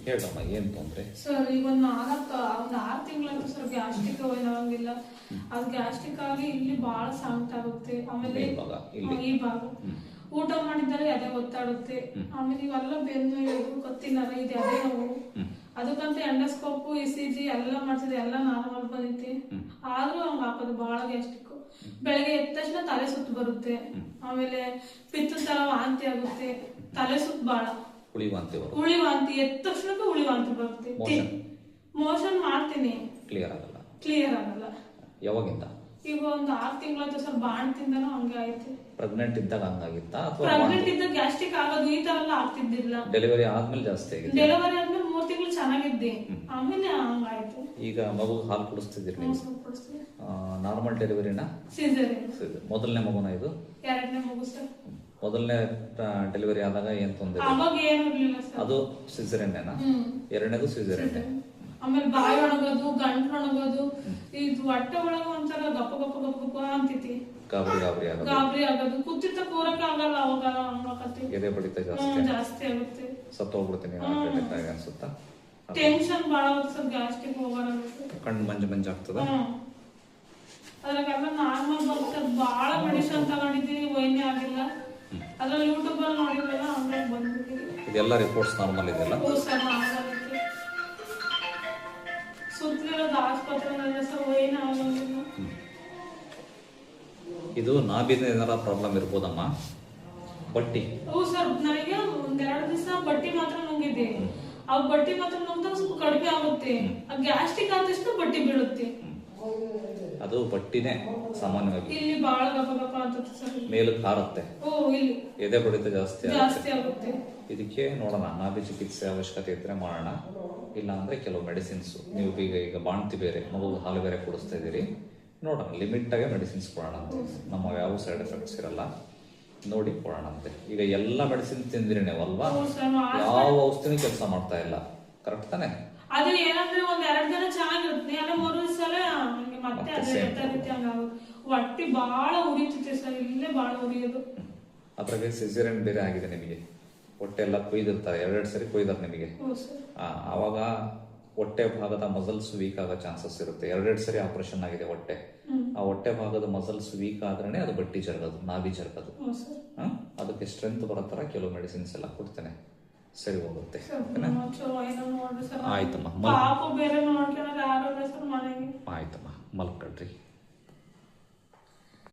ಹೇಳಮ್ಮ ಏನು ತೊಂದರೆ? ಸರ್ ಈಗ ಒಂದ್ 6 ತಿಂಗಳಂತೂ ಸರ್ ಗ್ಯಾಸ್ಟ್ರಿಕ್ ಏನಾಗಂಗಿಲ್ಲ. ಅದು ಗ್ಯಾಸ್ಟ್ರಿಕ್ ಆಗಿ ಇಲ್ಲಿ ಬಹಳ ಸಂಕಟ ಆಗುತ್ತೆ. ಆಮೇಲೆ ಈ ಭಾಗ ಊಟ ಮಾಡಿದರೆ ಅದೇ ಒತ್ತಾಡುತ್ತೆ. ಆಮೇಲೆ ಇವೆಲ್ಲ ಬೆನ್ನು ಕತ್ತಿ ನರ ಇದೆ, ಅದೇ ನೋವು. ಅದಕ್ಕಂತ ಎಂಡೋಸ್ಕೋಪ್ ECG ಎಲ್ಲ ಮಾಡ್ತಿದೆ, ಎಲ್ಲ ನಾರ್ಮಲ್ ಬಂದೈತಿ. ಆದ್ರೂ ಹಂಗ ಹಾಕೋದು ಬಹಳ ಗ್ಯಾಸ್ಟ್ರಿಕ್. ಬೆಳಗ್ಗೆ ಎದ್ದ ತಕ್ಷಣ ತಲೆ ಸುತ್ತು ಬರುತ್ತೆ. ಆಮೇಲೆ ಪಿತ್ತದ ತರ ವಾಂತಿ ಆಗುತ್ತೆ, ತಲೆ ಸುತ್ತು ಬಹಳ ಹುಳಿ ವಾಂತಿ ಎದ್ದ ತಕ್ಷಣಕ್ಕೆ ಹುಳಿ ವಾಂತಿ ಬರುತ್ತೆ. ಮೋಷನ್ ಮಾಡ್ತೀನಿ, ಕ್ಲಿಯರ್ ಆಗಲ್ಲ. ಯಾವಾಗಿಂದ? ಈಗ ಒಂದು 6 ತಿಂಗಳಾಯ್ತು ಸರ್. ಬಾಣ್ತಿಂದನೂ ಹಂಗೆ ಆಯ್ತು. ಪ್ರೆಗ್ನೆಂಟ್ ಇದ್ದಾಗ ಹಂಗಾಗಿತ್ತಾ? ಪ್ರೆಗ್ನೆಂಟ್ ಇದ್ದಾಗ ಗ್ಯಾಸ್ಟ್ರಿಕ್ ಆಗೋದು ಈ ತರ ಎಲ್ಲ ಆಗ್ತಿದ್ದಿಲ್ಲ. ಡೆಲಿವರಿ ಆದ್ಮೇಲೆ ಜಾಸ್ತಿ ಆಗಿದೆ? ಡೆಲಿವರಿ ಆದ್ಮೇಲೆ 3 ತಿಂಗಳು ಚೆನ್ನಾಗಿದ್ದೆ, ಆಮೇಲೆ ಹಂಗಾಯ್ತು. ಈಗ ಮಗು ಹಾಲು ಕುಡಿಸ್ತಿದ್ದೀರಿ ನೀವು? ನಾರ್ಮಲ್ ಡೆಲಿವರಿನಾ ಸಿಸೇರಿಯನ್? ಮೊದಲನೇ ಮಗುನ ಇದು? ಎರಡನೇ ಮಗು ಸರ್. ಮೊದಲನೇ ಡೆಲಿವರಿ ಆದಾಗ ಏನ್ ತೊಂದರೆ? ಅವಾಗ ಏನು ಇರ್ಲಿಲ್ಲ ಸರ್. ಅದು ಸಿಸೇರಿಯನ್? ಎರಡನೇದು ಸಿಸೇರಿಯನ್. ಆಮೇಲೆ ಬಾಯಿ ಒಣಗೋದು, ಗಂಟು ಒಣಗೋದು, ಇದು ಹೊಟ್ಟೆ ಒಳಗ ಒಂಥರ ಗಪ್ಪ ಗಪ್ಪ ಗಪ್ಪ ಗಪ್ಪ ಅಂತೈತಿ. ಗಾಬರಿ ಆಗೋದು, ಕೂತಿರ್ತ ಕೂರಕ್ಕೆ ಆಗಲ್ಲ. ಅವಾಗ ಹಂಗಾಕತಿ. ಎದೆ ಬಡಿತ ಜಾಸ್ತಿ ಆಗುತ್ತೆ. ಸತ್ತೋಗ್ಬಿಡ್ತೀನಿ ಅನ್ಸುತ್ತಾ? ಟೆನ್ಷನ್ ಬಾಳ ಆಗುತ್ತೆ ಸರ್. ಗ್ಯಾಸ್ಟ್ರಿಕ್ ಹೋಗೋಣ, ಕಣ್ಣು ಮಂಜು ಆಗ್ತದ. ಅದ್ರಾಗೆಲ್ಲ ನಾರ್ಮಲ್ ಬರುತ್ತೆ. ಬಾಳ ಮೆಡಿಸಿನ್ ತಗೊಂಡಿದ್ದೀವಿ, ವೈನ್ಯ ಆಗಿಲ್ಲ. ಅದ್ರಲ್ಲಿ ಯೂಟ್ಯೂಬ್ ಅಲ್ಲಿ ನೋಡಿದ್ರಲ್ಲ, ಹಂಗಾಗಿ ಬಂದ್ಬಿಟ್ಟಿದೆ. ಇದೆಲ್ಲ ರಿಪೋರ್ಟ್ಸ್ ನಾರ್ಮಲ್ ಇದೆಯಲ್ಲ? ಸುತ್ತಲಿರೋದು ಆಸ್ಪತ್ರೆ ಸರ್, ವೈನ್ಯ ಆಗೋದಿಲ್ಲ. ಇದು ನಾಭಿನ ಏನಾರ ಪ್ರಾಬ್ಲಮ್ ಇರ್ಬೋದಮ್ಮ? ಬಟ್ಟಿ? ಹೌದು ಸರ್, ನನಗೆ 2 ದಿವಸ ಬಟ್ಟಿ ಮಾತ್ರ ನುಂಗಿದೆ. ಆ ಬಟ್ಟಿ ಮಾತ್ರ ನುಂಗ್ದಾಗ ಸ್ವಲ್ಪ ಕಡಿಮೆ ಆಗುತ್ತೆ. ಆ ಗ್ಯಾಸ್ಟ್ರಿಕ್ ಆದಷ್ಟು ಬಟ್ಟಿ ಬೀಳುತ್ತೆ. ಅದು ಬಟ್ಟಿನೇ ಸಾಮಾನ್ಯವಾಗಿ ಇಲ್ಲಿ ಬಹಳ ಗಪ ಗಪ ಆಗುತ್ತೆ ಸರ್. ಮೇಲಕ್ಕೆ ಹಾರುತ್ತೆ, ಇಲ್ಲಿ ಎದೆ ಬಡಿತ ಜಾಸ್ತಿ ಆಗುತ್ತೆ. ಇದಕ್ಕೆ ನೋಡೋಣ, ನಾಭಿ ಚಿಕಿತ್ಸೆ ಅವಶ್ಯಕತೆ ಇದ್ರೆ ಮಾಡೋಣ. ಇಲ್ಲ ಅಂದ್ರೆ ಕೆಲವು ಮೆಡಿಸಿನ್ಸ್, ನೀವು ಈಗ ಬಾಣ್ತಿ ಬೇರೆ, ಮಗು ಹಾಲು ಬೇರೆ ಕುಡಿಸ್ತಾ ಇದ್ದೀರಿ, ನೋಡೋಣ ಲಿಮಿಟ್ ಆಗಿ ಮೆಡಿಸಿನ್ಸ್ ಕೊಡೋಣ ಅಂತೆ. ನಮ್ಮ ಯಾವ ಸೈಡ್ ಎಫೆಕ್ಟ್ಸ್ ಇರಲ್ಲ, ನೋಡಿ ಕೊಡೋಣ ಅಂತೆ. ಈಗ ಎಲ್ಲ ಮೆಡಿಸಿನ್ ತಿಂದಿರಿ ನೀವು ಅಲ್ವಾ? ಯಾವ ಔಷಧಿನೂ ಕೆಲಸ ಮಾಡ್ತಾ ಇಲ್ಲ, ಕರೆಕ್ಟ್ ತಾನೆ? ಅದು ಏನಂದ್ರೆ 1-2 ದಿನ ಚೆನ್ನಾಗಿರುತ್ತೆ, ಆಮೇಲೆ 3 ಸಲ ಮತ್ತೆ ಅದೇ ರೀತಿ ಹೊಟ್ಟೆ ಬಹಳ ಉರಿತೈತೆ ಸರ್. ಇಲ್ಲೇ ಬಹಳ ಉರಿಯೋದು. ಅದ್ರಾಗೆ ಸಿಸೇರಿಯನ್ ಬೇರೆ ಆಗಿದೆ ನಿಮಗೆ, ಹೊಟ್ಟೆ ಎಲ್ಲ ಕೊಯ್ದಿರ್ತಾರೆ, 2 ಸರಿ ಕೊಯ್ದಾರೆ ನಿಮಗೆ. ಆವಾಗ ಹೊಟ್ಟೆ ಭಾಗದ ಮಸಲ್ಸ್ ವೀಕ್ ಆಗೋ ಚಾನ್ಸಸ್ ಇರುತ್ತೆ. 2 ಸರಿ ಆಪರೇಷನ್ ಆಗಿದೆ ಹೊಟ್ಟೆ. ಆ ಹೊಟ್ಟೆ ಭಾಗದ ಮಸಲ್ಸ್ ವೀಕ್ ಆದ್ರೆ ಅದು ಬಟ್ಟಿ ಜರಗೋದು, ನಾಭಿ ಜರಗೋದು. ಅದಕ್ಕೆ ಸ್ಟ್ರೆಂತ್ ಬರೋ ತರ ಕೆಲವು ಮೆಡಿಸಿನ್ಸ್ ಎಲ್ಲ ಕೊಡ್ತೇನೆ, ಸರಿ ಹೋಗುತ್ತೆ. ಆಯ್ತಮ್ಮ, ಆಯ್ತಮ್ಮ ಮಲ್ಕೊಳ್ರಿ.